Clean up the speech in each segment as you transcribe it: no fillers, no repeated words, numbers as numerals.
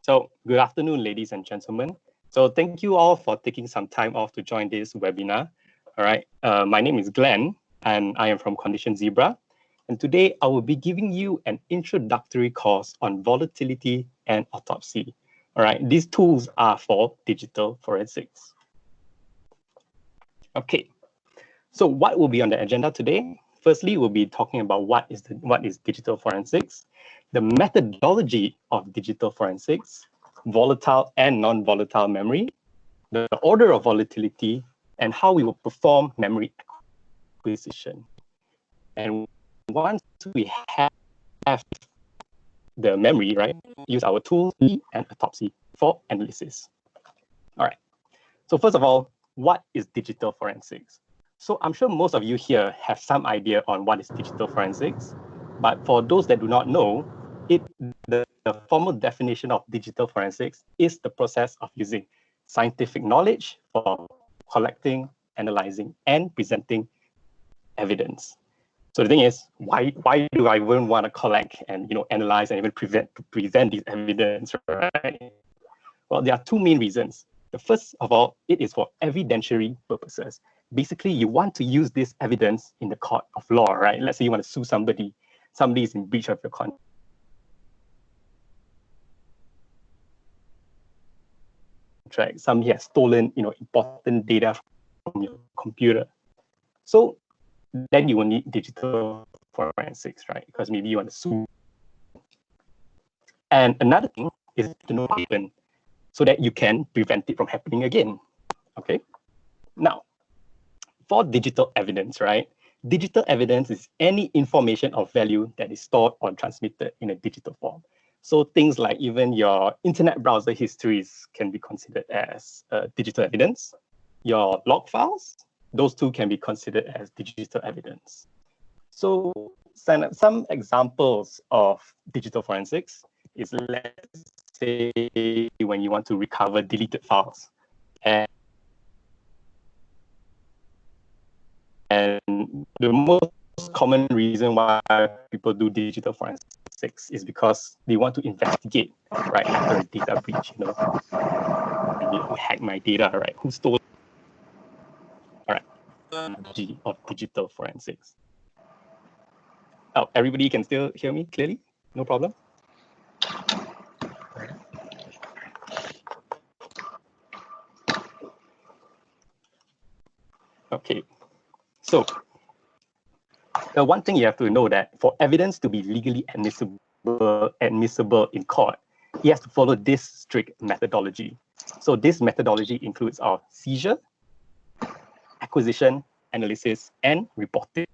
So good afternoon, ladies and gentlemen. So thank you all for taking some time off to join this webinar. All right, my name is Glenn and I am from Condition Zebra. And today I will be giving you an introductory course on volatility and autopsy. All right, these tools are for digital forensics. Okay, so what will be on the agenda today? Firstly, we'll be talking about what is digital forensics, the methodology of digital forensics, volatile and non-volatile memory, the order of volatility, and how we will perform memory acquisition. And once we have the memory, right, use our tools and autopsy for analysis. All right. So first of all, what is digital forensics? So I'm sure most of you here have some idea on what is digital forensics, but for those that do not know, the formal definition of digital forensics is the process of using scientific knowledge for collecting, analyzing, and presenting evidence. So the thing is, why do I even want to collect and analyze and even present these evidence, right? Well, there are two main reasons. The first of all, it is for evidentiary purposes. Basically, you want to use this evidence in the court of law, right? Let's say you want to sue somebody is in breach of your contract. Somebody has stolen, important data from your computer. So then you will need digital forensics, right? Because maybe you want to sue. And another thing is to know what happened, so that you can prevent it from happening again. Okay. Now, for digital evidence, right? Digital evidence is any information of value that is stored or transmitted in a digital form. So things like even your internet browser histories can be considered as digital evidence. Your log files, those two can be considered as digital evidence. So some examples of digital forensics is, let's say, when you want to recover deleted files. And the most common reason why people do digital forensics is because they want to investigate, right, after a data breach, who hacked my data, right? Who stole? All right, of digital forensics. Oh, everybody can still hear me clearly? No problem? Okay, so the one thing you have to know that for evidence to be legally admissible in court, it has to follow this strict methodology. So this methodology includes our seizure, acquisition, analysis, and reporting.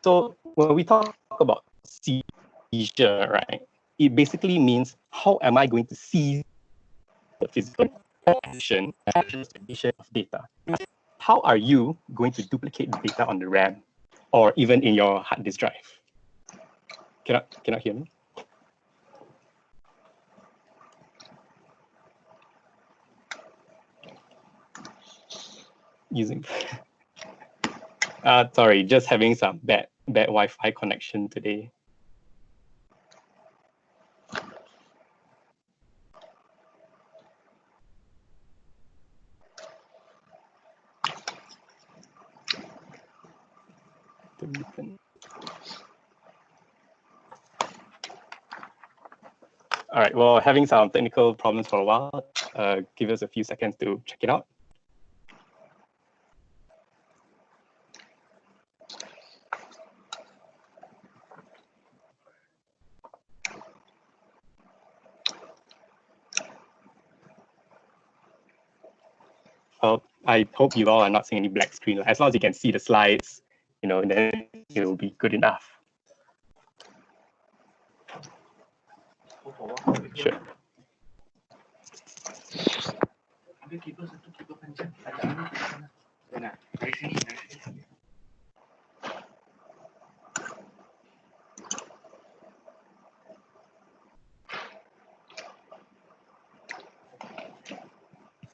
So when we talk about seizure, right, it basically means how am I going to seize the physical acquisition of data? How are you going to duplicate the data on the RAM or even in your hard disk drive? Cannot hear me? Using sorry, just having some bad Wi-Fi connection today. All right, well, having some technical problems for a while. Give us a few seconds to check it out. Well, I hope you all are not seeing any black screen. As long as you can see the slides, then it will be good enough. Sure.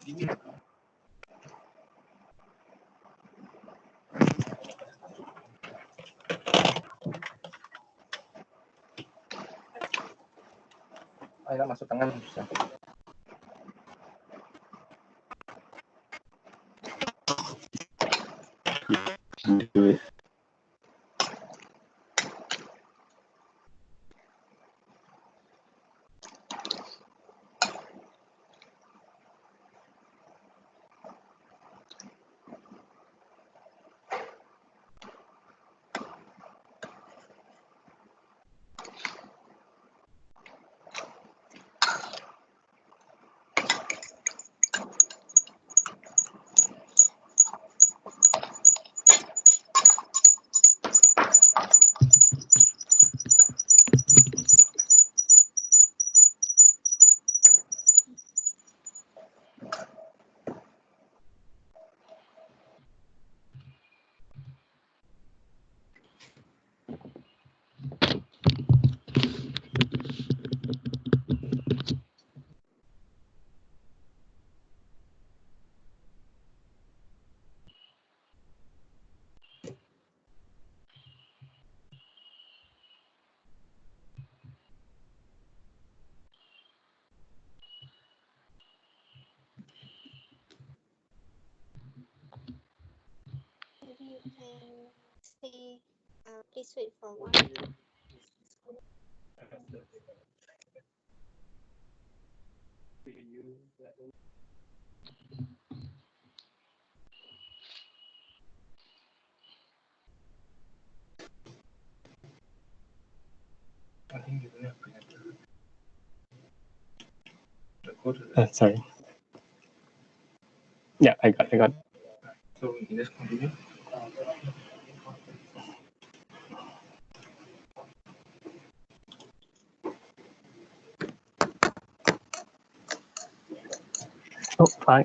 Ayo masuk tangan bisa. Do it. You can stay, please wait for 1 minute. I think you don't have printer. Go to Sorry. Yeah, I got. So we can just continue. Oh, fine.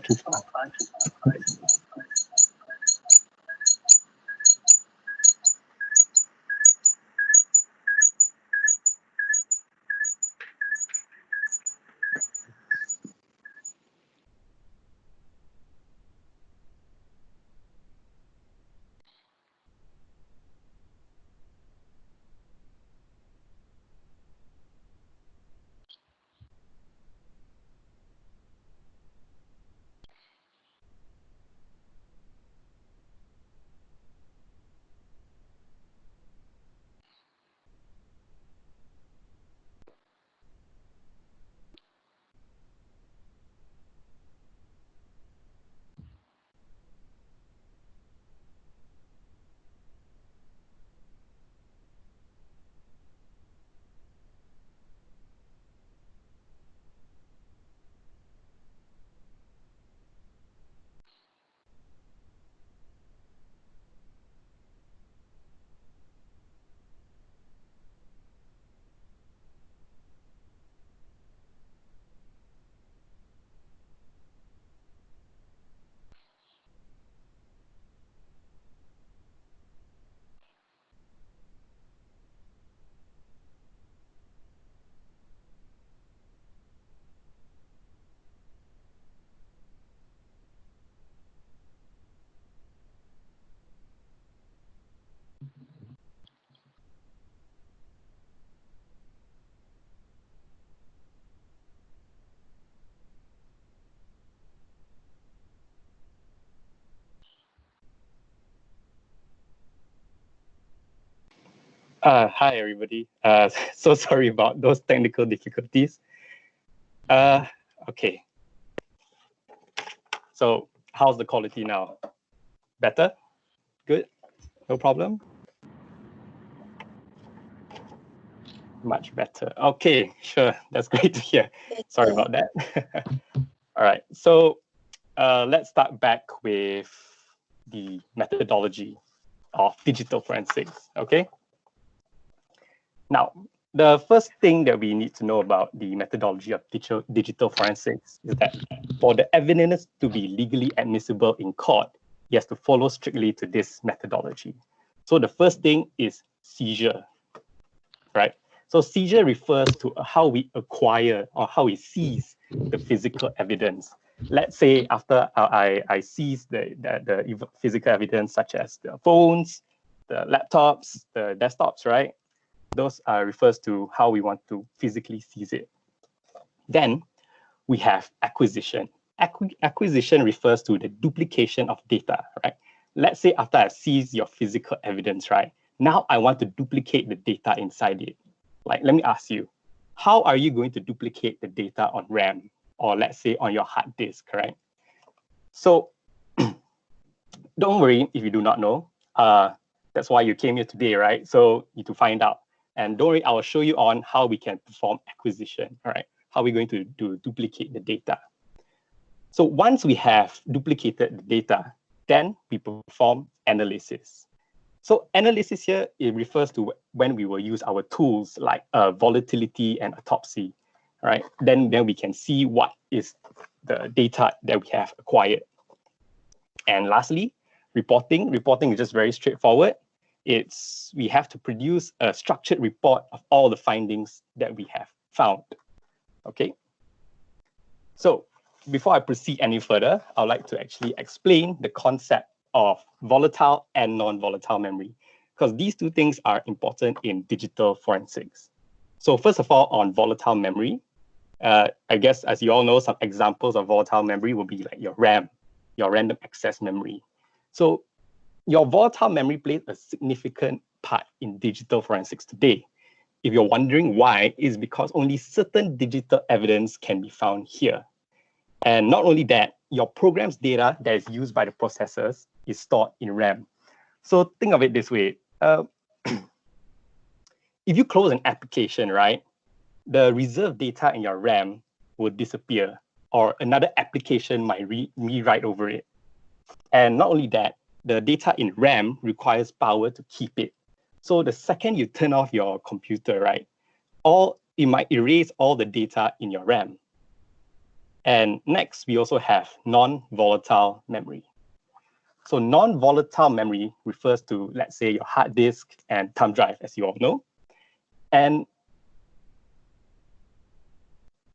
Hi everybody. So sorry about those technical difficulties. Okay. So how's the quality now? Better? Good? No problem? Much better. Okay, sure. That's great to hear. Sorry about that. All right. So let's start back with the methodology of digital forensics. Okay. Now, the first thing that we need to know about the methodology of digital forensics is that for the evidence to be legally admissible in court, it has to follow strictly to this methodology. So the first thing is seizure, right? So seizure refers to how we acquire or how we seize the physical evidence. let's say after I seize the physical evidence such as the phones, the laptops, the desktops, right? Those refers to how we want to physically seize it. Then we have acquisition. Acquisition refers to the duplication of data, right? Let's say after I've seized your physical evidence, right? Now I want to duplicate the data inside it. Like, let me ask you, how are you going to duplicate the data on RAM or let's say on your hard disk, correct? So don't worry if you do not know. That's why you came here today, right? So you to find out. And don't worry, I will show you on how we can perform acquisition, all right? How we're going to duplicate the data. So once we have duplicated the data, then we perform analysis. So analysis here, it refers to when we will use our tools like volatility and autopsy, right? Then we can see what is the data that we have acquired. And lastly, reporting. Reporting is just very straightforward. We have to produce a structured report of all the findings that we have found. Okay. So before I proceed any further, I would like to actually explain the concept of volatile and non-volatile memory, because these two things are important in digital forensics. So first of all, on volatile memory, I guess as you all know, some examples of volatile memory will be like your RAM, your random access memory. So your volatile memory plays a significant part in digital forensics today. If you're wondering why, it's because only certain digital evidence can be found here. And not only that, your program's data that is used by the processors is stored in RAM. So think of it this way. If you close an application, right, the reserved data in your RAM will disappear, or another application might rewrite over it. And not only that, the data in RAM requires power to keep it. So the second you turn off your computer, right, it might erase all the data in your RAM. And next, we also have non-volatile memory. So non-volatile memory refers to, let's say, your hard disk and thumb drive, as you all know. And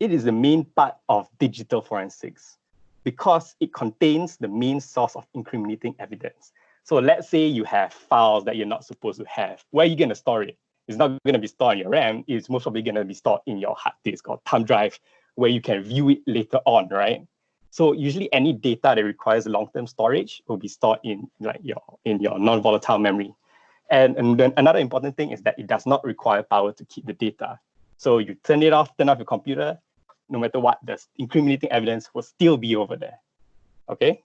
it is the main part of digital forensics because it contains the main source of incriminating evidence. So let's say you have files that you're not supposed to have. Where are you going to store it? It's not going to be stored in your RAM. It's most probably going to be stored in your hard disk or thumb drive, where you can view it later on, right? So usually any data that requires long-term storage will be stored in your non-volatile memory. And then another important thing is that it does not require power to keep the data. So you turn off your computer, no matter what, the incriminating evidence will still be over there. Okay?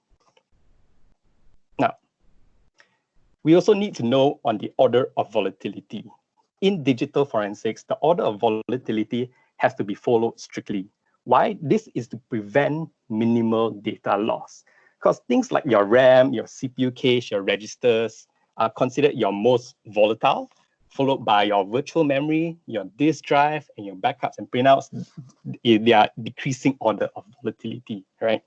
Now, we also need to know on the order of volatility. In digital forensics, the order of volatility has to be followed strictly. Why? This is to prevent minimal data loss. Because things like your RAM, your CPU cache, your registers are considered your most volatile, followed by your virtual memory, your disk drive, and your backups and printouts. They are decreasing order of volatility, right?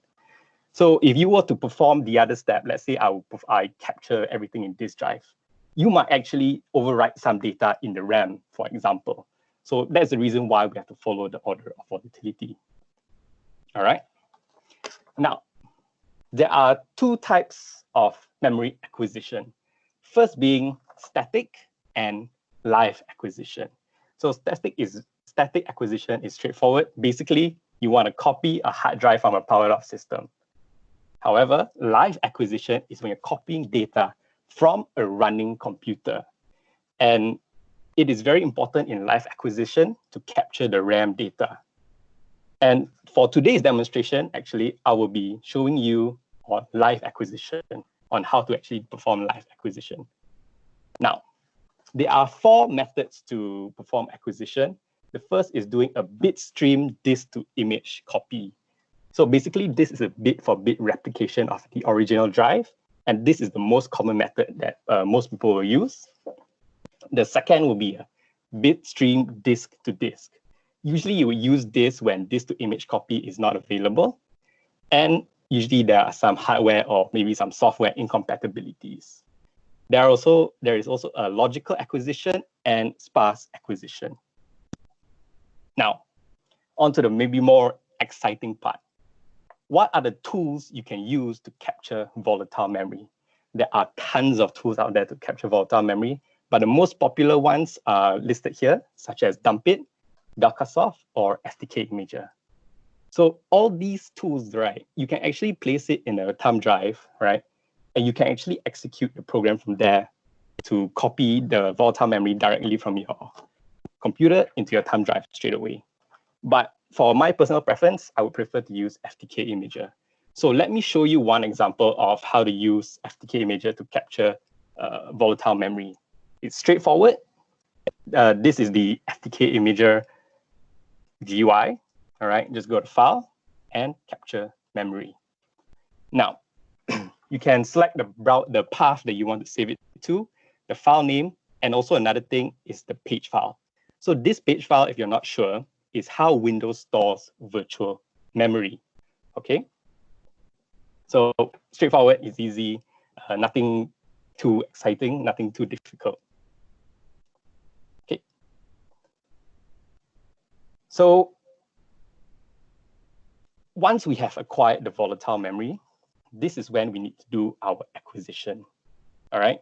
So if you were to perform the other step, let's say I capture everything in disk drive, you might actually overwrite some data in the RAM, for example. So that's the reason why we have to follow the order of volatility. All right. Now, there are two types of memory acquisition. First being static and live acquisition. So static acquisition is straightforward. Basically, you want to copy a hard drive from a powered up system. However, live acquisition is when you're copying data from a running computer. And it is very important in live acquisition to capture the RAM data. And for today's demonstration, actually, I will be showing you on live acquisition, on how to actually perform live acquisition. Now, there are 4 methods to perform acquisition. The first is doing a bitstream disk to image copy. So basically, this is a bit-for-bit replication of the original drive. And this is the most common method that most people will use. The second will be a bitstream disk to disk. Usually you will use this when disk to image copy is not available. And usually there are some hardware or maybe some software incompatibilities. There is also a logical acquisition and sparse acquisition. Now, on to the maybe more exciting part. what are the tools you can use to capture volatile memory? There are tons of tools out there to capture volatile memory, but the most popular ones are listed here, such as Dumpit, Belkasoft, or FTK Imager. So all these tools, right, you can actually place it in a thumb drive, right? And you can actually execute the program from there to copy the volatile memory directly from your computer into your thumb drive straight away. But for my personal preference, I would prefer to use FTK Imager. So let me show you one example of how to use FTK Imager to capture volatile memory. It's straightforward. This is the FTK Imager GUI. All right, just go to File and Capture Memory. Now, you can select the path that you want to save it to, the file name, and also another thing is the page file. So this page file, if you're not sure, is how Windows stores virtual memory. Okay. So straightforward, it's easy, nothing too exciting, nothing too difficult. Okay. So once we have acquired the volatile memory, this is when we need to do our acquisition. All right.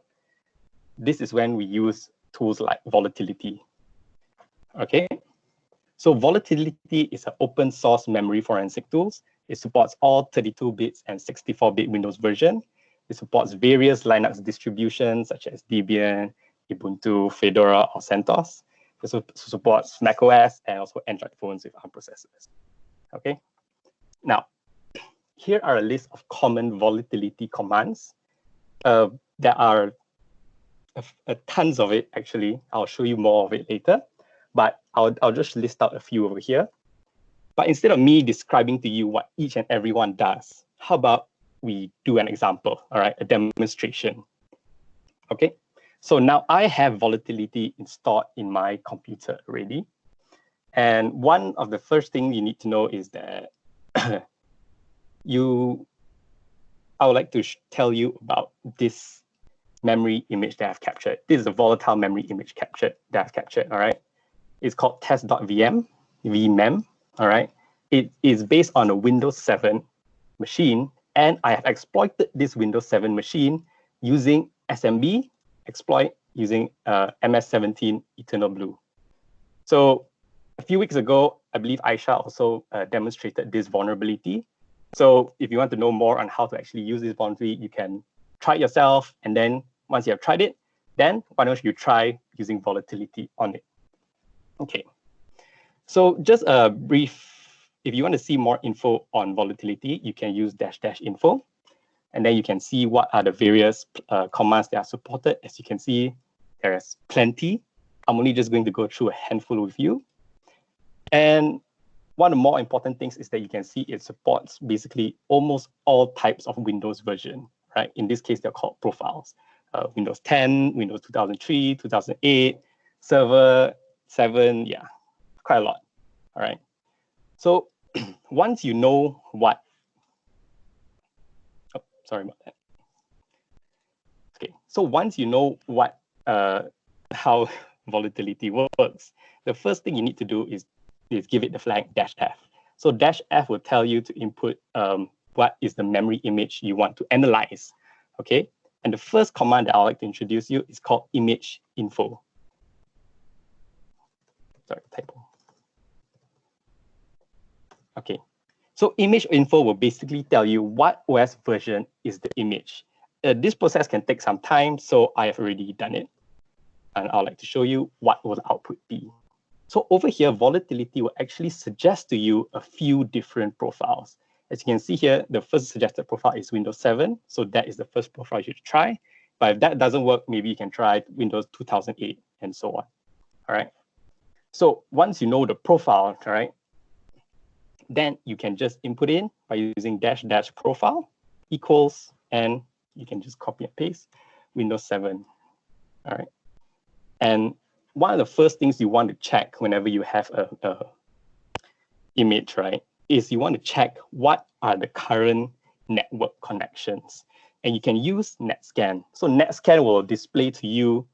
This is when we use tools like Volatility. Okay. So Volatility is an open source memory forensic tools. It supports all 32 bits and 64-bit Windows version. It supports various Linux distributions such as Debian, Ubuntu, Fedora, or CentOS. It also supports macOS and also Android phones with ARM processors. Okay. Now, here are a list of common volatility commands. There are tons of it, actually. I'll show you more of it later, but I'll just list out a few over here. But instead of me describing to you what each and every one does, how about we do an example, all right, a demonstration. Okay, so now I have Volatility installed in my computer already. And one of the first things you need to know is that I would like to tell you about this memory image that I've captured. This is a volatile memory image that I've captured, all right? It's called test.vm, vmem, all right? It is based on a Windows 7 machine, and I have exploited this Windows 7 machine using SMB exploit using MS17 Eternal Blue. So a few weeks ago, I believe Aisha also demonstrated this vulnerability. So if you want to know more on how to actually use this vulnerability, you can try it yourself. And then once you have tried it, then why don't you try using Volatility on it? Okay. So just a brief, if you want to see more info on Volatility, you can use --info. And then you can see what are the various commands that are supported. As you can see, there's plenty. I'm only just going to go through a handful with you. And one of the more important things is that you can see it supports basically almost all types of Windows version, right? In this case, they're called profiles. Windows 10, Windows 2003, 2008, Server 7, yeah, quite a lot, all right? So once you know what, oh, sorry about that. Okay, so once you know what, how Volatility works, the first thing you need to do is give it the flag -f. So -f will tell you to input what is the memory image you want to analyze, okay? And the first command that I'd like to introduce you is called image info. Sorry, typo. Okay, so image info will basically tell you what OS version is the image. This process can take some time, so I have already done it. And I'd like to show you what will the output be. So over here, Volatility will actually suggest to you a few different profiles. As you can see here, the first suggested profile is Windows 7. So that is the first profile you should try. But if that doesn't work, maybe you can try Windows 2008 and so on. All right. So once you know the profile, all right, then you can just input in by using --profile equals, and you can just copy and paste Windows 7. All right. And one of the first things you want to check whenever you have a image, right, is you want to check what are the current network connections. And you can use NetScan. So NetScan will display to you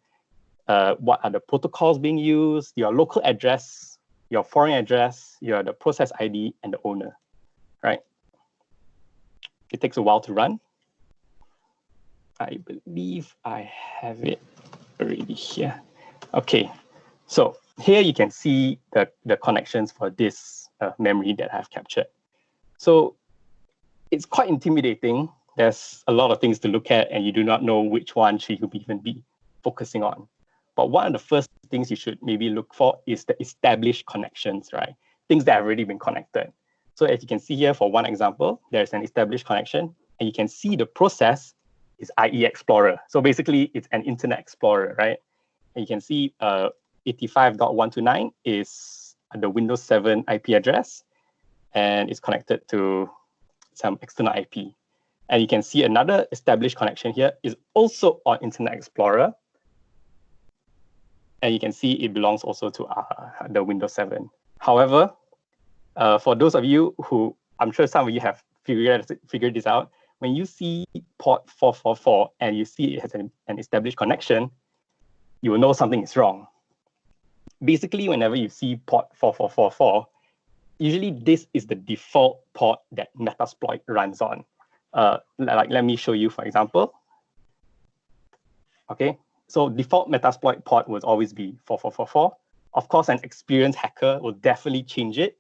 what are the protocols being used, your local address, your foreign address, the process ID, and the owner, right? It takes a while to run. I believe I have it already here. Okay, so here you can see the connections for this memory that I've captured. So it's quite intimidating. There's a lot of things to look at and you do not know which one should you even be focusing on. But one of the first things you should maybe look for is the established connections, right? Things that have already been connected. So as you can see here, for one example, there's an established connection and you can see the process is IE Explorer. So basically it's an Internet Explorer, right? And you can see 85.129 is the Windows 7 IP address and it's connected to some external IP. And you can see another established connection here is also on Internet Explorer. And you can see it belongs also to the Windows 7. However, for those of you who, I'm sure some of you have figured this out, when you see port 444 and you see it has an established connection, you will know something is wrong. Basically, whenever you see port 4444, usually this is the default port that Metasploit runs on. Let me show you, for example. Okay, so default Metasploit port will always be 4444. Of course, an experienced hacker will definitely change it.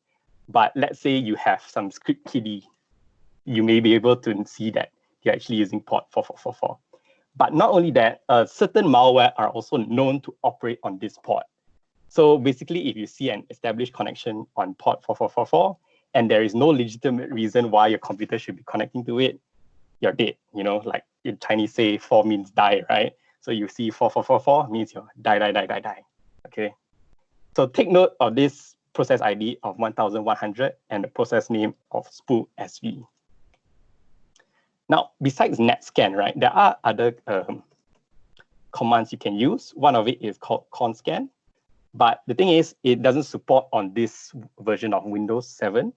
But let's say you have some script kiddie, you may be able to see that you're actually using port 4444. But not only that, certain malware are also known to operate on this port. So basically, if you see an established connection on port 4444, and there is no legitimate reason why your computer should be connecting to it, you're dead. You know, like in Chinese say 4 means die, right? So you see 4444 means you're die. Okay. So take note of this process ID of 1100 and the process name of spool SV. Now, besides netscan, right, there are other commands you can use. One of it is called conscan. But the thing is, it doesn't support on this version of Windows 7.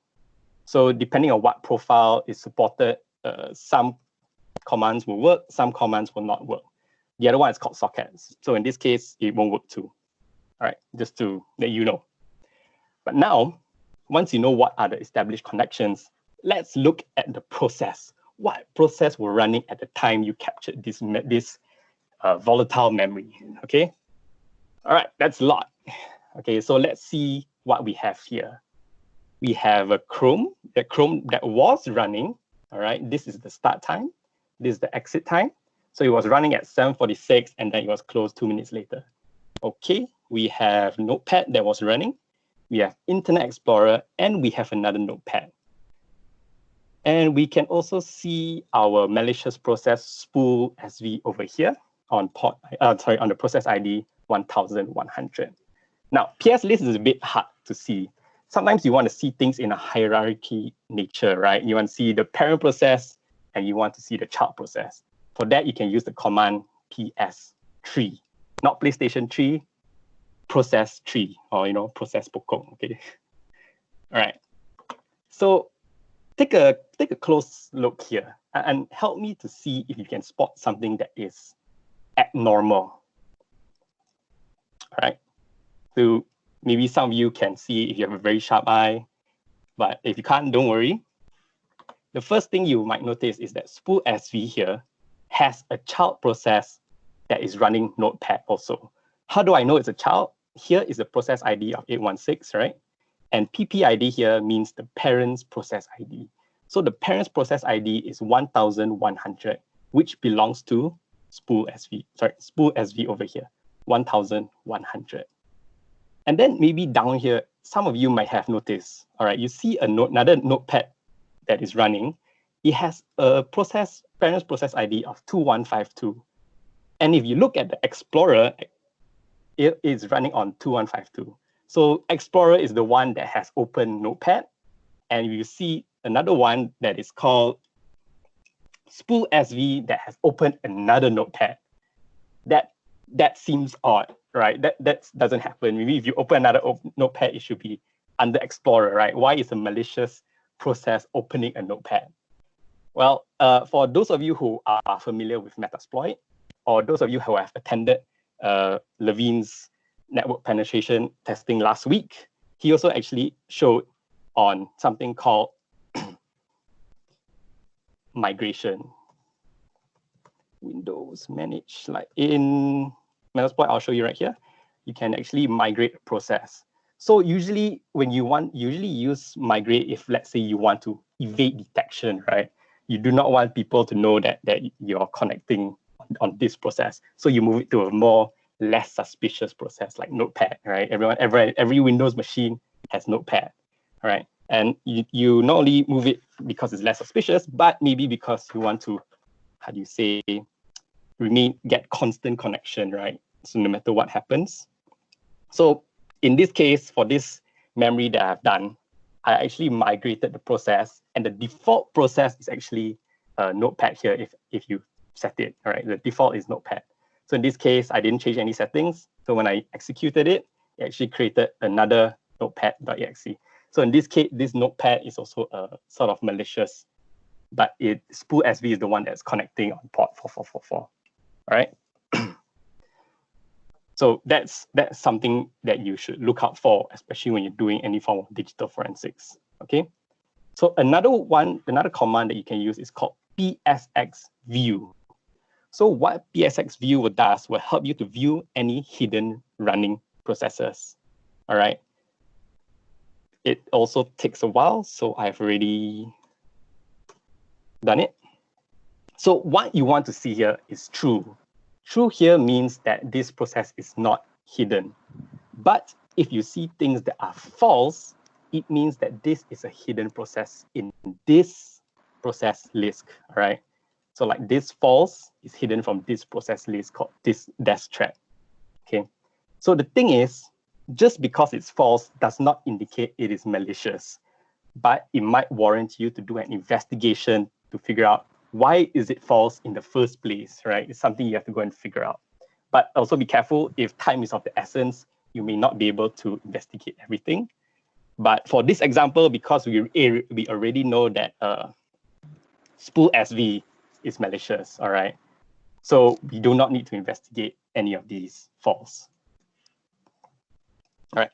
So depending on what profile is supported, some commands will work, some commands will not work. The other one is called sockets. So in this case, it won't work too. All right, just to let you know. But now, once you know what are the established connections, let's look at the process. What process was running at the time you captured this volatile memory, okay? All right, that's a lot. Okay, so let's see what we have here. We have a Chrome that was running, all right? This is the start time, this is the exit time. So it was running at 7:46 and then it was closed 2 minutes later. Okay, we have Notepad that was running. We have Internet Explorer, and we have another Notepad. And we can also see our malicious process spool SV over here on on the process ID 1100. Now, PS list is a bit hard to see. Sometimes you want to see things in a hierarchy nature, right? You want to see the parent process and you want to see the child process. For that, you can use the command PS3, not PlayStation 3, process 3, or process pokok, okay? All right. So take a close look here and help me to see if you can spot something that is abnormal. All right. So maybe some of you can see if you have a very sharp eye, but if you can't, don't worry. The first thing you might notice is that spool SV here has a child process that is running Notepad also. How do I know it's a child? Here is the process ID of 816, right? And PPID here means the parent's process ID. So the parent's process ID is 1100, which belongs to spool SV over here, 1100. And then maybe down here, some of you might have noticed, all right, you see another Notepad that is running. It has a parent's process ID of 2152. And if you look at the Explorer, it is running on 2152. So Explorer is the one that has open Notepad. And you see another one that is called spool SV that has opened another Notepad. That seems odd, right? That doesn't happen. Maybe if you open another Notepad, it should be under Explorer, right? Why is a malicious process opening a Notepad? Well, for those of you who are familiar with Metasploit, or those of you who have attended Levine's network penetration testing last week, he also actually showed on something called migration. Windows manage, like in Metasploit, I'll show you right here. You can actually migrate a process. So usually when you use migrate if let's say you want to evade detection, right? You do not want people to know that you're connecting on this process. So you move it to a more less suspicious process like Notepad, right? Every Windows machine has Notepad, right? And you not only move it because it's less suspicious, but maybe because you want to, how do you say, get constant connection, right? So no matter what happens. So in this case, for this memory that I've done, I actually migrated the process, and the default process is actually Notepad here if you set it, all right? The default is Notepad. So in this case, I didn't change any settings. So when I executed it, it actually created another notepad.exe. So in this case, this notepad is also sort of malicious, but spool SV is the one that's connecting on port 4444, all right? So that's something that you should look out for, especially when you're doing any form of digital forensics, okay? So another command that you can use is called PSX view. So what PSX view does will help you to view any hidden running processes, all right? It also takes a while, so I've already done it. So what you want to see here is true. True here means that this process is not hidden. But if you see things that are false, it means that this is a hidden process in this process list, all right? So like this false is hidden from this process list called this dash thread, okay? So the thing is, just because it's false does not indicate it is malicious, but it might warrant you to do an investigation to figure out why is it false in the first place, right? It's something you have to go and figure out. But also be careful, if time is of the essence, you may not be able to investigate everything. But for this example, because we already know that spool SV is malicious, all right? So we do not need to investigate any of these false. All right.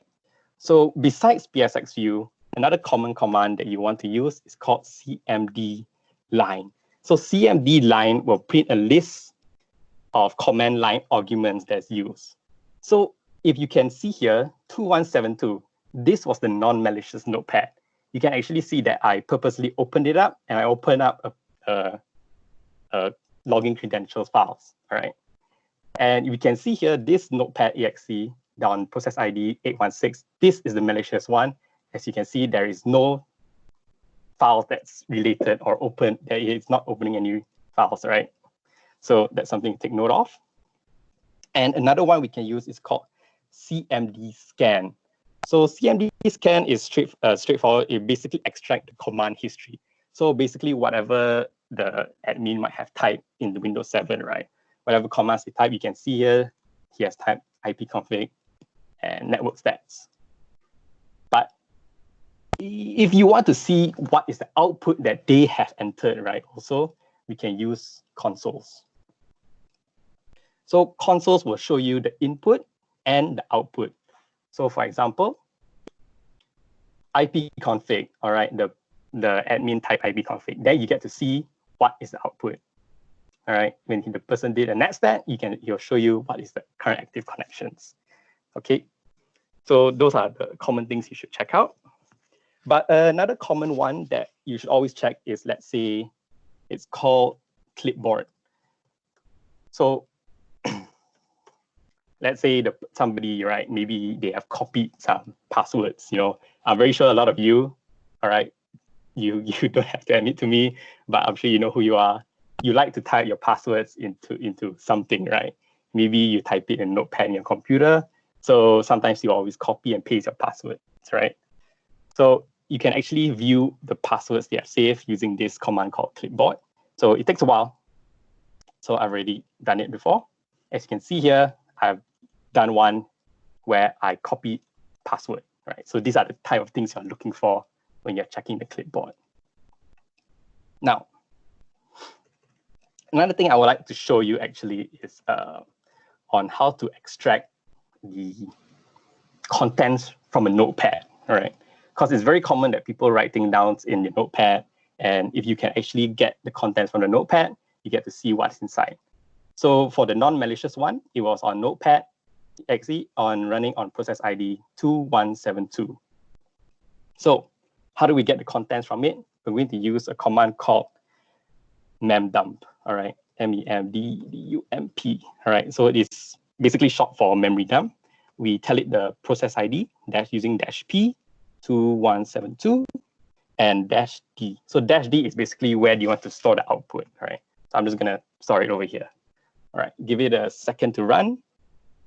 So besides PSX view, another common command that you want to use is called CMD line. So CMD line will print a list of command line arguments that's used. So if you can see here, 2172, this was the non-malicious notepad. You can actually see that I purposely opened it up and I opened up a login credentials files, all right? And we can see here, this notepad exe on process ID 816, this is the malicious one. As you can see, there is no file that's related or open, it's not opening any files, right? So that's something to take note of. And another one we can use is called CMD scan. So CMD scan is straightforward. It basically extracts the command history. So basically whatever the admin might have typed in the Windows 7, right? Whatever commands he typed, you can see here, he has typed ipconfig and network stats. But if you want to see what is the output that they have entered, right? Also, we can use consoles. So consoles will show you the input and the output. So for example, ipconfig, all right, the admin type ipconfig, then you get to see what is the output. All right, when the person did a netstat, he'll show you what is the current active connections. Okay, so those are the common things you should check out. But another common one that you should always check is, let's say, it's called clipboard. So let's say somebody, right, maybe they have copied some passwords. You know, I'm very sure a lot of you, all right, you don't have to admit to me, but I'm sure you know who you are. You like to type your passwords into something, right? Maybe you type it in Notepad in your computer. So sometimes you always copy and paste your passwords, right? So you can actually view the passwords they have saved using this command called clipboard. So it takes a while. So I've already done it before. As you can see here, I've done one where I copied password, right? So these are the type of things you're looking for when you're checking the clipboard. Now, another thing I would like to show you actually is on how to extract the contents from a notepad, all right? Because it's very common that people write things down in the notepad And if you can actually get the contents from the notepad, you get to see what's inside. So for the non-malicious one, it was on notepad, exe running on process ID 2172. So how do we get the contents from it? We're going to use a command called memdump, all right? MEMDDUMP, all right? So it is basically short for memory dump. We tell it the process ID using -p 2172 and -d. So -d is basically where do you want to store the output, right? So I'm just gonna store it over here. All right, give it a second to run.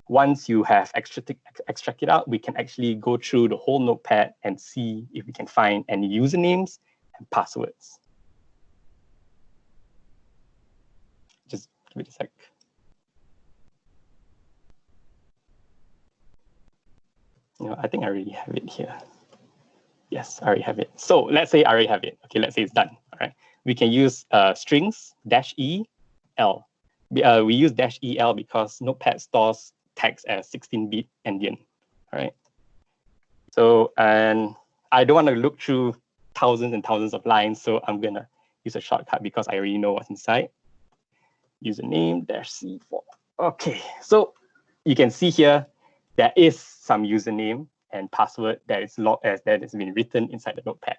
Once you have extract it out, we can actually go through the whole notepad and see if we can find any usernames and passwords. Just give it a sec. I think I already have it here. Yes, I already have it. So let's say I already have it. Okay, let's say it's done. All right, we can use strings -el. We use -el because Notepad stores text as 16-bit endian. All right. So, and I don't want to look through thousands and thousands of lines, so I'm gonna use a shortcut because I already know what's inside. Username -c4. Okay, so you can see here there is some username and password that is logged as that has been written inside the notepad.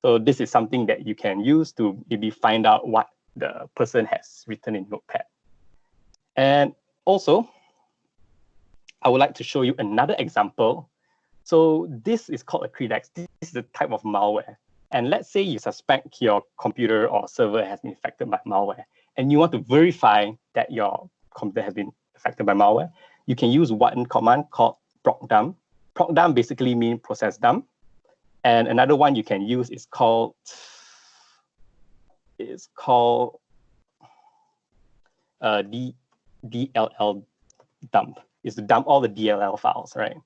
So this is something that you can use to maybe find out what the person has written in notepad. And also, I would like to show you another example. So this is called a Credex. This is a type of malware. And let's say you suspect your computer or server has been affected by malware, and you want to verify that your computer has been affected by malware. You can use one command called procdump. Procdump basically means process dump. And another one you can use is called DLL dump. Is to dump all the DLL files, right?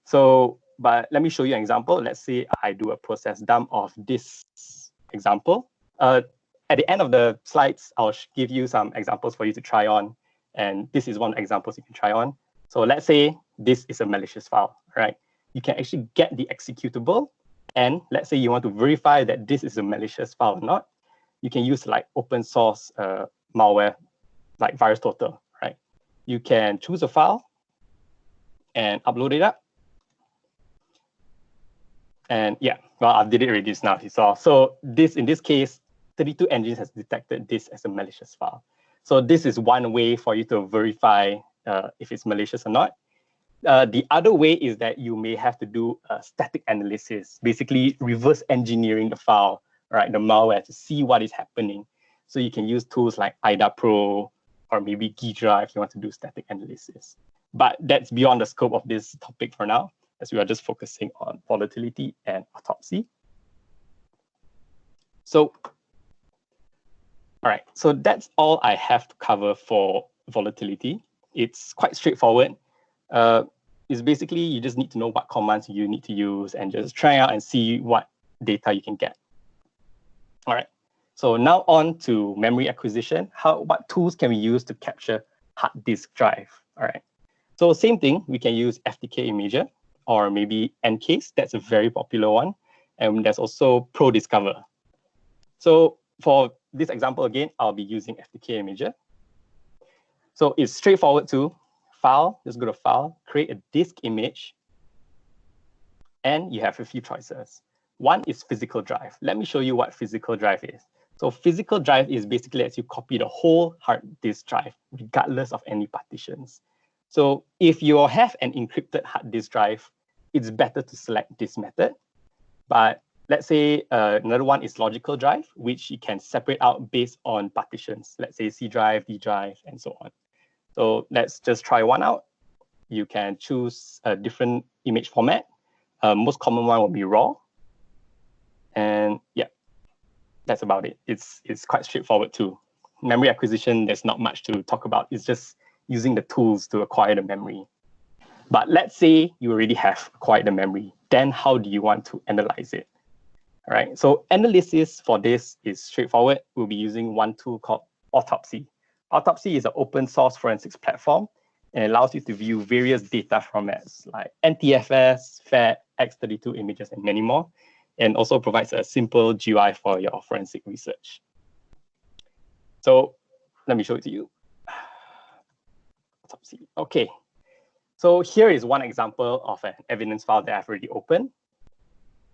So, but let me show you an example. Let's say I do a process dump of this example. At the end of the slides, I'll give you some examples for you to try on. And this is one example you can try on. So let's say this is a malicious file, right? You can actually get the executable. And let's say you want to verify that this is a malicious file or not. You can use like open source malware, like VirusTotal, right? You can choose a file and upload it up. And yeah, well, I did it already just now, you saw. So this, in this case, 32 engines has detected this as a malicious file. So this is one way for you to verify if it's malicious or not. The other way is that you may have to do a static analysis, basically reverse engineering the file, right, the malware to see what is happening. So you can use tools like IDA Pro or maybe Ghidra if you want to do static analysis. But that's beyond the scope of this topic for now, as we are just focusing on volatility and autopsy. So, all right, so that's all I have to cover for volatility. It's quite straightforward. It's basically, you just need to know what commands you need to use and just try out and see what data you can get. All right, so now on to memory acquisition. What tools can we use to capture hard disk drive? All right, so same thing, we can use FTK Imager or maybe Ncase. That's a very popular one. And there's also ProDiscover. So for this example, again, I'll be using FTK Imager. So it's straightforward to file, just go to file, create a disk image, and you have a few choices. One is physical drive. Let me show you what physical drive is. So physical drive is basically lets you copy the whole hard disk drive, regardless of any partitions. So if you have an encrypted hard disk drive, it's better to select this method. But let's say another one is logical drive, which you can separate out based on partitions. Let's say C drive, D drive, and so on. So let's just try one out. You can choose a different image format. Most common one will be RAW. And yeah, that's about it. It's quite straightforward too. Memory acquisition, there's not much to talk about. It's just using the tools to acquire the memory. But let's say you already have acquired the memory. Then how do you want to analyze it? All right, so analysis for this is straightforward. We'll be using one tool called Autopsy. Autopsy is an open source forensics platform and allows you to view various data formats like NTFS, FAT, X32 images, and many more. and also provides a simple GUI for your forensic research. So let me show it to you. Autopsy. Okay, so here is one example of an evidence file that I've already opened.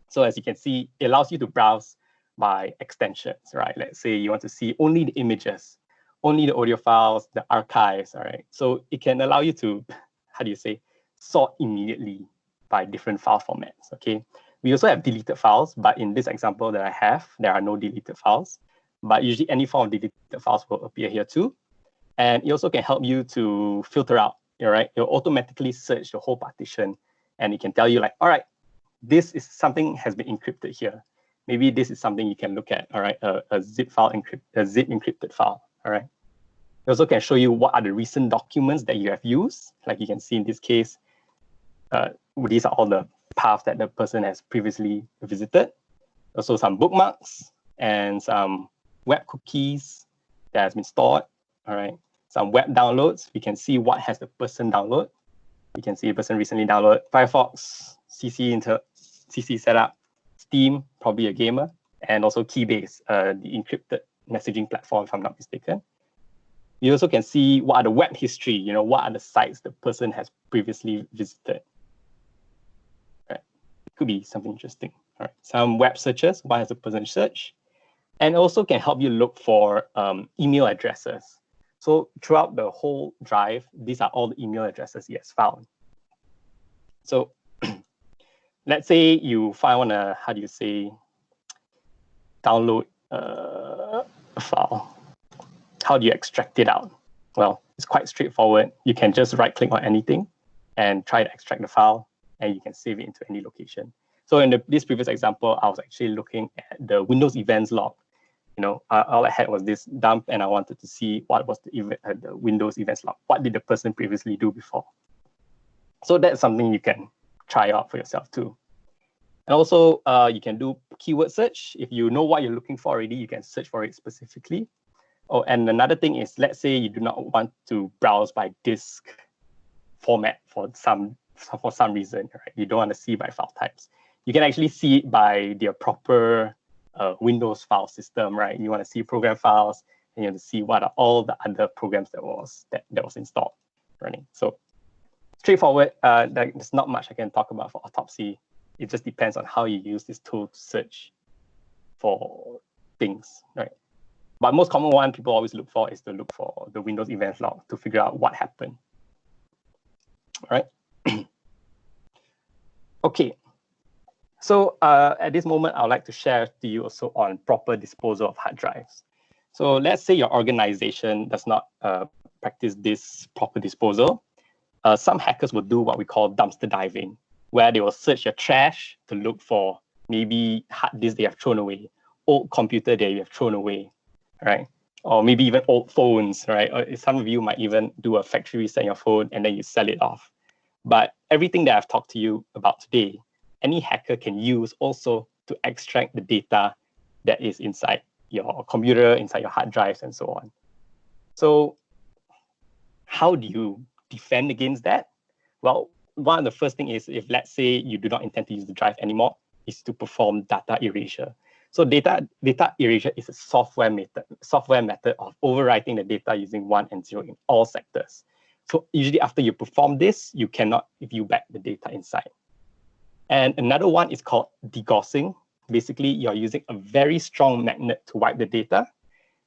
So as you can see, it allows you to browse by extensions, right? Let's say you want to see only the images, only the audio files, the archives, all right? So it can allow you to, how do you say, sort immediately by different file formats, okay? We also have deleted files, but in this example that I have, there are no deleted files. But usually any form of deleted files will appear here too. And it also can help you to filter out, all right? It'll automatically search the whole partition, and it can tell you like, all right, this is something has been encrypted here. Maybe this is something you can look at, all right? A zip file, a zip encrypted file, all right? It also can show you what are the recent documents that you have used. Like you can see in this case, these are all the paths that the person has previously visited. Also some bookmarks and some web cookies that has been stored, all right? Some web downloads. We can see what has the person download. We can see a person recently downloaded Firefox, CC setup, Steam, probably a gamer, and also Keybase, the encrypted messaging platform, if I'm not mistaken. You also can see what are the web history, you know, what are the sites the person has previously visited. Right. It could be something interesting. All right. Some web searches, what has the person searched? And also can help you look for email addresses. So throughout the whole drive, these are all the email addresses he has found. So let's say you find a, how do you say, download a file. How do you extract it out? Well, it's quite straightforward. You can just right-click on anything and try to extract the file, and you can save it into any location. So in this previous example, I was actually looking at the Windows events log. You know, all I had was this dump, and I wanted to see what was the Windows events log. What did the person previously do before? So that's something you can try out for yourself too. And also, you can do keyword search. If you know what you're looking for already, you can search for it specifically. Oh, and another thing is, let's say you do not want to browse by disk format for some reason, right? You don't want to see by file types. You can actually see it by their proper Windows file system, right? You want to see program files, and you want to see what are all the other programs that was installed running. So straightforward. There's not much I can talk about for autopsy. It just depends on how you use this tool to search for things, right? But most common one people always look for is to look for the Windows events log to figure out what happened. All right. Okay. So at this moment, I would like to share to you also on proper disposal of hard drives. So let's say your organization does not practice this proper disposal. Some hackers will do what we call dumpster diving, where they will search your trash to look for maybe hard disks they have thrown away, old computer that you have thrown away, right? Or maybe even old phones, right? Or some of you might even do a factory reset on your phone and then you sell it off. But everything that I've talked to you about today, any hacker can use also to extract the data that is inside your computer, inside your hard drives, and so on. So how do you defend against that? Well, one of the first thing is, if let's say you do not intend to use the drive anymore, is to perform data erasure. So data erasure is a software method of overwriting the data using 1 and 0 in all sectors. So usually after you perform this, you cannot view back the data inside. And another one is called degaussing. Basically, you're using a very strong magnet to wipe the data.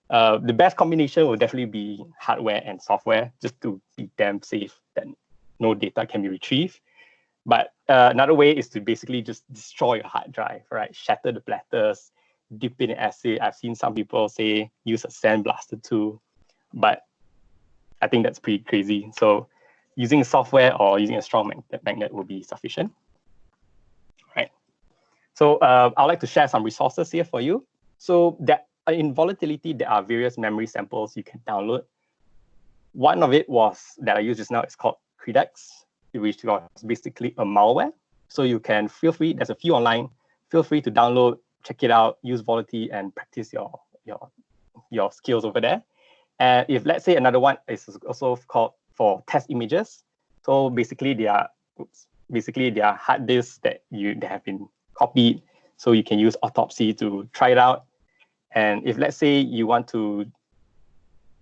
The best combination will definitely be hardware and software, just to be damn safe that no data can be retrieved. But another way is to basically just destroy your hard drive, right? Shatter the platters, dip it in acid. I've seen some people say use a sandblaster too, but I think that's pretty crazy. So using software or using a strong magnet will be sufficient, right? So I'd like to share some resources here for you. So that in Volatility, there are various memory samples you can download. One of it that I used just now is called Credex, which is basically a malware. So you can feel free, there's a few online, feel free to download, check it out, use Volatility and practice your skills over there. And if let's say another one is also called for test images. So basically they are hard disks that have been copied, So you can use Autopsy to try it out. And if let's say you want to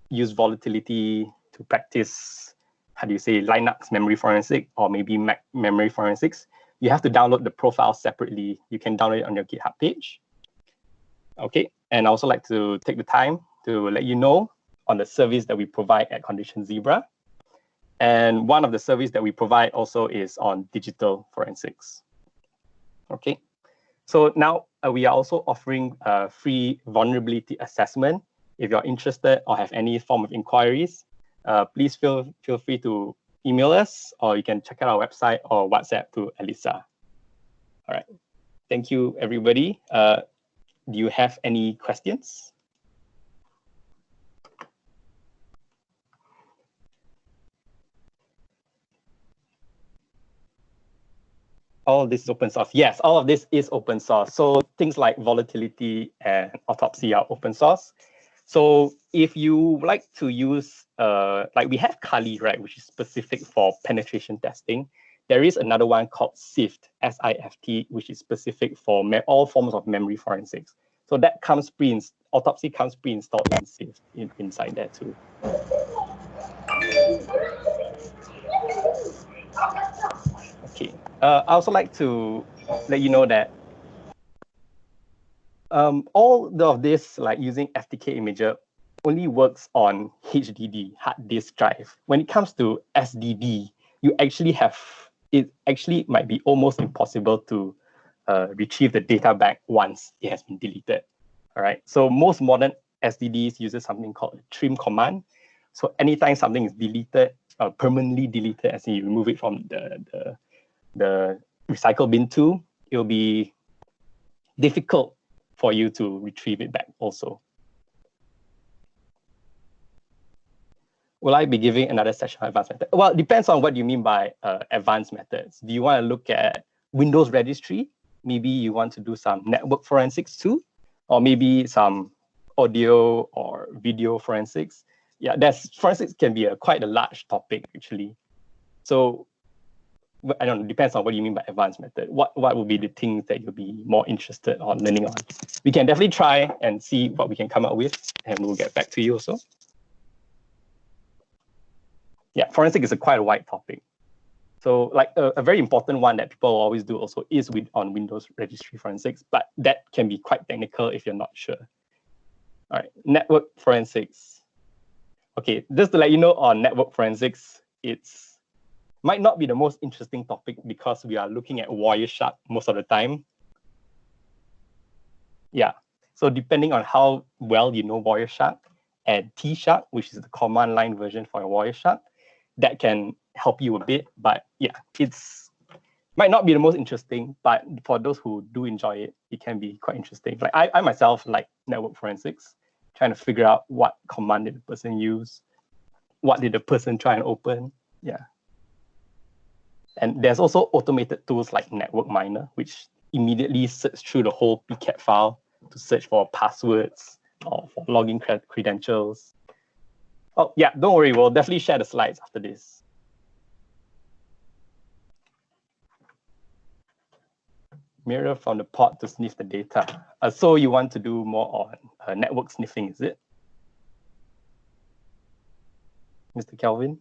use Volatility to practice, how do you say, Linux memory forensic or maybe Mac memory forensics, you have to download the profile separately. You can download it on your GitHub page. Okay, and I also like to take the time to let you know on the service that we provide at Condition Zebra. And one of the services that we provide also is on digital forensics. Okay, so now we are also offering a free vulnerability assessment. If you're interested or have any form of inquiries, please feel free to email us, or you can check out our website or WhatsApp to Elisa. All right, thank you, everybody. Do you have any questions? All of this is open source. Yes, all of this is open source. So things like Volatility and Autopsy are open source. So if you like to use, like we have Kali, right, which is specific for penetration testing. There is another one called SIFT, S-I-F-T, which is specific for all forms of memory forensics. So that comes Autopsy comes pre-installed in SIFT inside there too. Okay. I also like to let you know that all of this, like using FTK Imager, only works on HDD, hard disk drive. When it comes to SDD, you actually have, it actually might be almost impossible to retrieve the data back once it has been deleted. All right. So most modern SDDs uses something called a trim command. So anytime something is deleted, permanently deleted, as in you remove it from the recycle bin tool, it'll be difficult for you to retrieve it back also. Will I be giving another session on advanced methods? Well, it depends on what you mean by advanced methods. Do you want to look at Windows registry? Maybe you want to do some network forensics too, or maybe some audio or video forensics. Yeah, forensics can be quite a large topic actually. So I don't know, depends on what you mean by advanced method. What would be the things that you'll be more interested on learning on? We can definitely try and see what we can come up with, and we'll get back to you also. Yeah, forensic is quite a wide topic. So like a very important one that people always do also is on Windows registry forensics, but that can be quite technical if you're not sure. All right, network forensics. Okay, just to let you know on network forensics, it's might not be the most interesting topic because we are looking at Wireshark most of the time. Yeah, so depending on how well you know Wireshark and T-Shark, which is the command line version for Wireshark, that can help you a bit. But yeah, it's might not be the most interesting, but for those who do enjoy it, it can be quite interesting. Like I myself like network forensics, trying to figure out what command did the person use, what did the person try and open. Yeah. And there's also automated tools like Network Miner, which immediately search through the whole PCAP file to search for passwords or for login credentials. Oh, yeah, don't worry. We'll definitely share the slides after this. Mirror from the pod to sniff the data. So you want to do more on network sniffing, is it? Mr. Kelvin?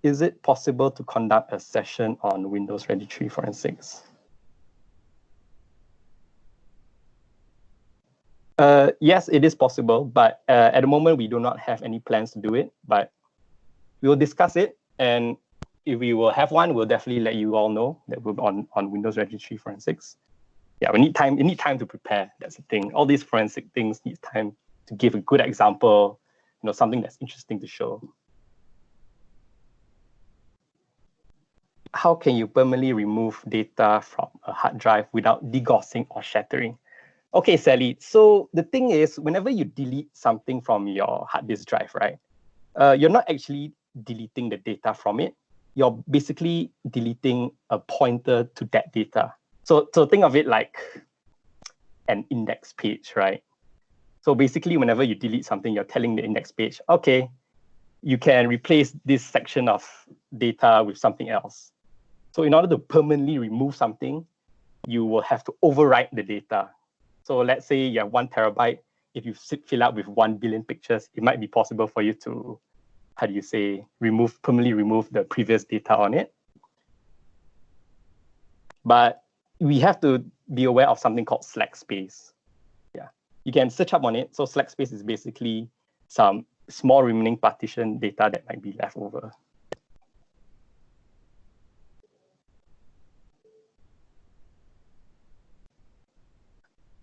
Is it possible to conduct a session on Windows registry forensics? Yes, it is possible, but at the moment, we do not have any plans to do it, but we will discuss it. And if we will have one, we'll definitely let you all know that we're on Windows registry forensics. Yeah, we need time. We need time to prepare. That's the thing. All these forensic things need time to give a good example, something that's interesting to show. How can you permanently remove data from a hard drive without degaussing or shattering? Okay, Sally. So the thing is, whenever you delete something from your hard disk drive, right, you're not actually deleting the data from it. You're basically deleting a pointer to that data. So think of it like an index page, right? So basically, whenever you delete something, you're telling the index page, okay, you can replace this section of data with something else. So in order to permanently remove something, you will have to overwrite the data. So let's say you have 1 terabyte. If you fill out with 1 billion pictures, it might be possible for you to, permanently remove the previous data on it. But we have to be aware of something called slack space. Yeah, you can search up on it. So slack space is basically some small remaining partition data that might be left over.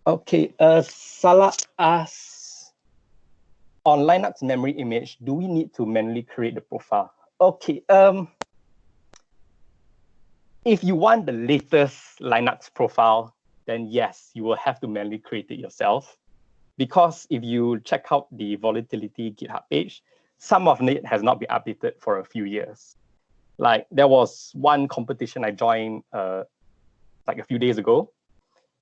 Okay, Salah asks, on Linux memory image, do we need to manually create the profile? Okay, if you want the latest Linux profile, then yes, you will have to manually create it yourself. Because if you check out the Volatility GitHub page, some of it has not been updated for a few years. Like there was one competition I joined like a few days ago.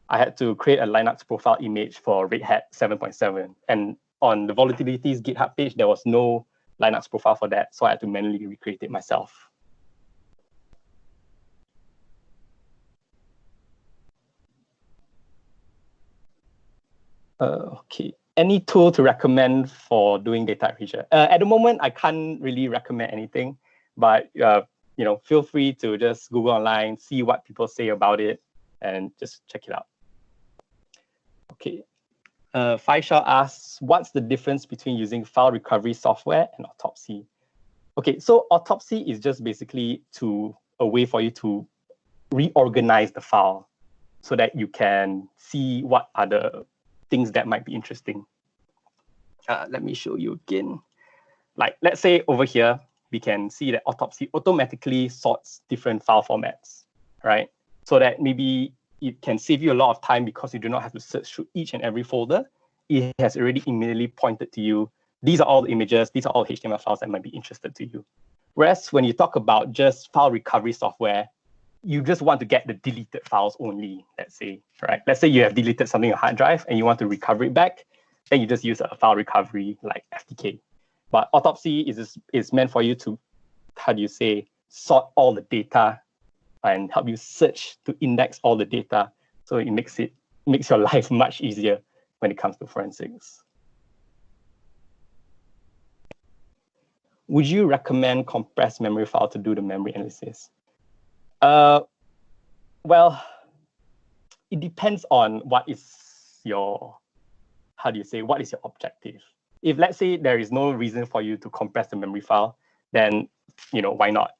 I had to create a Linux profile image for Red Hat 7.7. And on the Volatility's GitHub page, there was no Linux profile for that. So I had to manually recreate it myself. Okay, any tool to recommend for doing data erasure? At the moment, I can't really recommend anything, but feel free to just Google online, see what people say about it, and just check it out. Okay, Faisal asks, what's the difference between using file recovery software and autopsy? Okay, so autopsy is just basically a way for you to reorganize the file so that you can see what are the things that might be interesting. Let me show you again. Like, let's say over here, we can see that autopsy automatically sorts different file formats, right? So that maybe it can save you a lot of time because you do not have to search through each and every folder. It has already immediately pointed to you, these are all the images, these are all HTML files that might be interested to you. Whereas when you talk about just file recovery software, you just want to get the deleted files only, let's say, right? Let's say you have deleted something on a hard drive and you want to recover it back, then you just use a file recovery like FTK. But autopsy is meant for you to, sort all the data and help you search to index all the data. So it makes your life much easier when it comes to forensics. Would you recommend compressed memory file to do the memory analysis? Well, it depends on what is your objective. If let's say there is no reason for you to compress the memory file, then why not?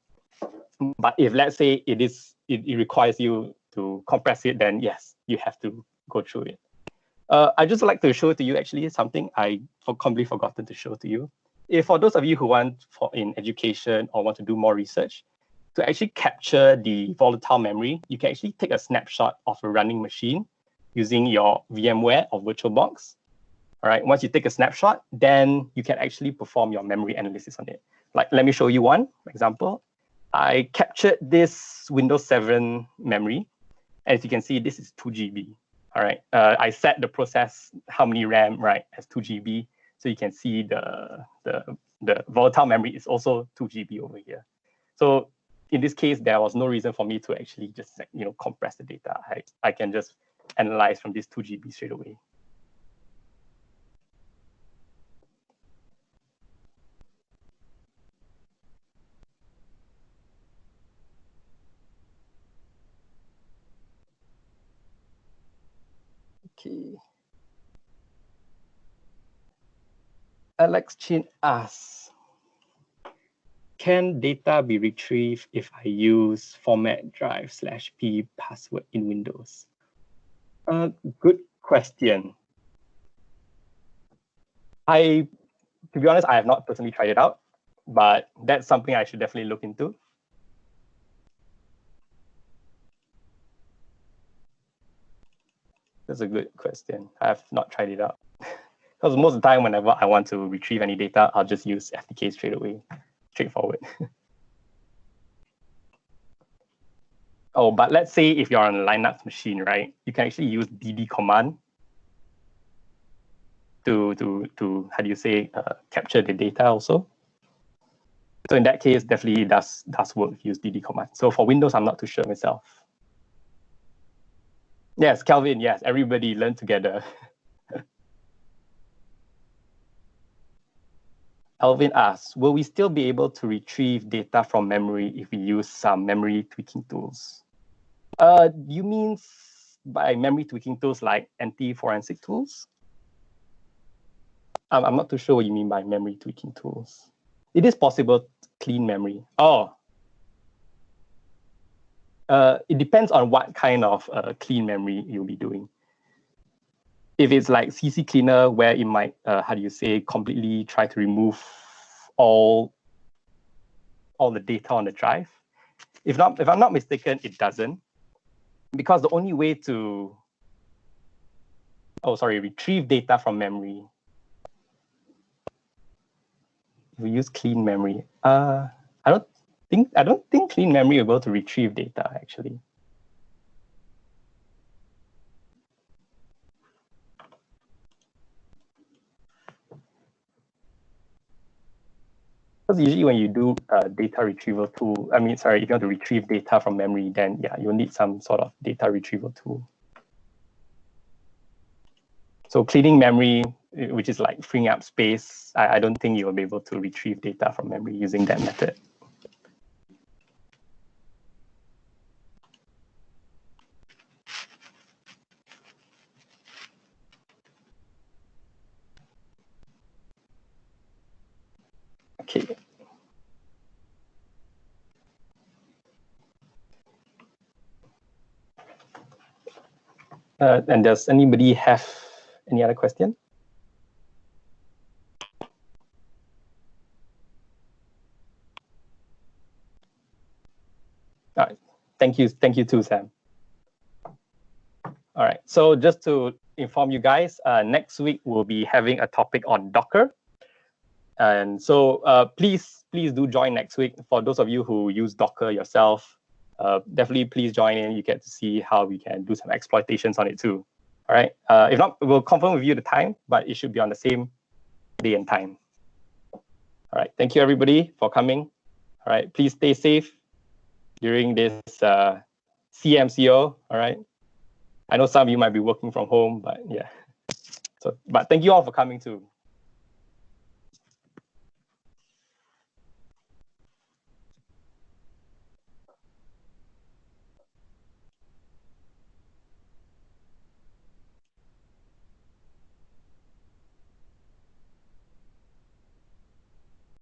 But if let's say it requires you to compress it, then yes, you have to go through it. I just like to show to you actually something I completely forgotten to show to you. If for those of you who want in education or want to do more research, to actually capture the volatile memory, you can actually take a snapshot of a running machine using your VMware or VirtualBox. All right, once you take a snapshot, then you can actually perform your memory analysis on it. Like, let me show you one example. I captured this Windows 7 memory. As you can see, this is 2 GB. All right, I set the process, how many RAM, right, as 2 GB. So you can see the volatile memory is also 2 GB over here. So in this case, there was no reason for me to actually just compress the data. I can just analyze from this 2 GB straight away. Okay. Alex Chin asks, can data be retrieved if I use format drive/p password in Windows? Good question. To be honest, I have not personally tried it out, but that's something I should definitely look into. That's a good question. I have not tried it out. Because most of the time, whenever I want to retrieve any data, I'll just use FTK straight away, straightforward. Oh, but let's say if you're on a Linux machine, right? You can actually use dd command to capture the data also. So in that case, definitely it does work if you use DD command. So for Windows, I'm not too sure myself. Yes, Kelvin, yes, everybody learn together. Alvin asks, will we still be able to retrieve data from memory if we use some memory tweaking tools? You mean by memory tweaking tools like anti-forensic tools? I'm not too sure what you mean by memory tweaking tools. It is possible to clean memory. Oh. It depends on what kind of clean memory you'll be doing. If it's like CC cleaner, where it might, how do you say, completely try to remove all the data on the drive. If I'm not mistaken, it doesn't, because the only way to retrieve data from memory, we use clean memory. I don't think clean memory will be able to retrieve data actually. Because usually when you do data retrieval tool, if you want to retrieve data from memory, then yeah, you'll need some sort of data retrieval tool. So cleaning memory, which is like freeing up space, I don't think you'll be able to retrieve data from memory using that method. Okay. And does anybody have any other question? All right. Thank you too, Sam. All right. So just to inform you guys, next week we'll be having a topic on Docker. And so please do join next week. For those of you who use Docker yourself, definitely please join in. You get to see how we can do some exploitations on it too. All right. If not, we'll confirm with you the time, but it should be on the same day and time. All right. Thank you, everybody, for coming. All right. Please stay safe during this CMCO. All right. I know some of you might be working from home, but yeah. So, but thank you all for coming too.